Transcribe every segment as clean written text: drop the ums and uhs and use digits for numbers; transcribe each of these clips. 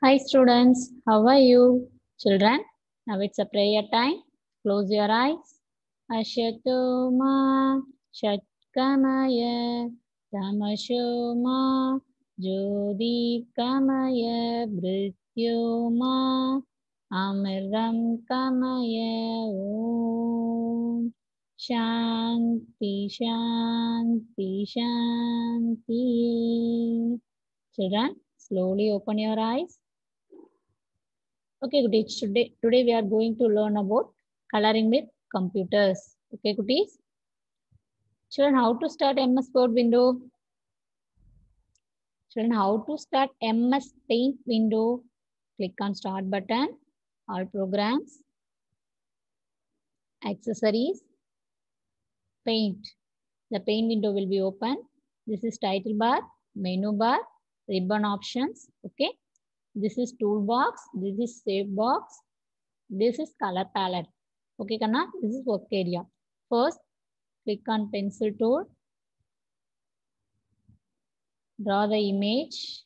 Hi students, how are you? Children, now it's a prayer time. Close your eyes. Ashatoma Shatkamaya Tamashoma Jyotikamaya Brityoma Amiram Kamaya Om Shanti Shanti Shanti. Children, slowly open your eyes. Okay, Kutis, today we are going to learn about coloring with computers. Okay, Kutis. Children, how to start MS Word window? Children, how to start MS Paint window? Click on Start button, All Programs, Accessories, Paint. The Paint window will be open. This is Title Bar, Menu Bar, Ribbon Options. Okay. This is Toolbox. This is Save Box. This is Color Palette. Okay, Kanna? This is Work Area. First, click on Pencil tool. Draw the image.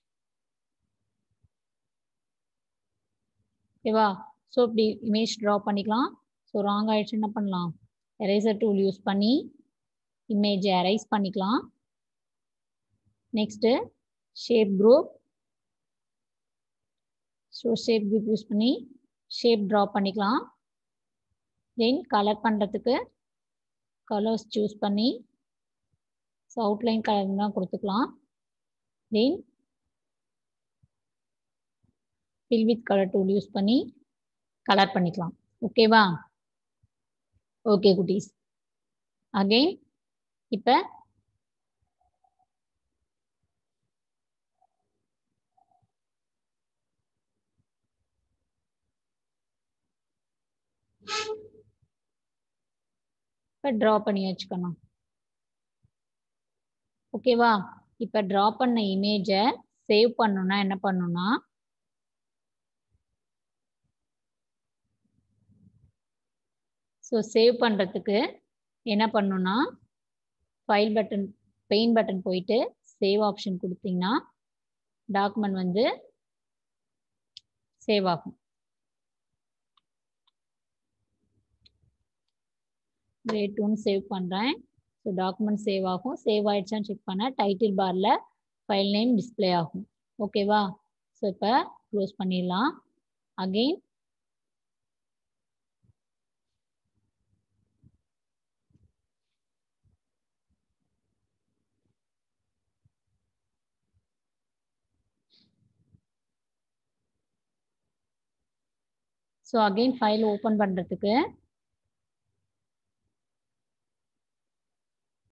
Okay, so இப்படி image draw பண்ணிக்கலாம். So wrong ஆயிடுச்சு என்ன பண்ணலாம்? Eraser tool use பண்ணி image erase பண்ணிக்கலாம். Next, shape group. So shape group use பண்ணி shape draw பண்ணிக்கலாம். Then color பண்றதுக்கு colors choose பண்ணி so outline color தான் கொடுத்துக்கலாம். Then fill with color tool use பண்ணி color பண்ணிக்கலாம். ஓகேவா? ஓகே குட்டீஸ். அகைன் இப்போ ட்ரா பண்ணி வச்சுக்கணும். ஓகேவா? இப்போ ட்ரா பண்ண இமேஜை சேவ் பண்ணணும்னா என்ன பண்ணணும்னா ஸோ சேவ் பண்ணுறதுக்கு என்ன பண்ணணும்னா ஃபைல் பட்டன் பெயிண்ட் பட்டன் போயிட்டு சேவ் ஆப்ஷன் கொடுத்தீங்கன்னா டாக்குமெண்ட் வந்து சேவ் ஆகும். கிரேட் 1 சேவ் பண்ணுறேன். ஸோ டாக்குமெண்ட் சேவ் ஆகும். சேவ் ஆயிடுச்சான்னு செக் பண்ண டைட்டில் பாரில் ஃபைல் நேம் டிஸ்பிளே ஆகும். ஓகேவா? ஸோ இப்போ க்ளோஸ் பண்ணிடலாம். Again so again file open பண்ணுறதுக்கு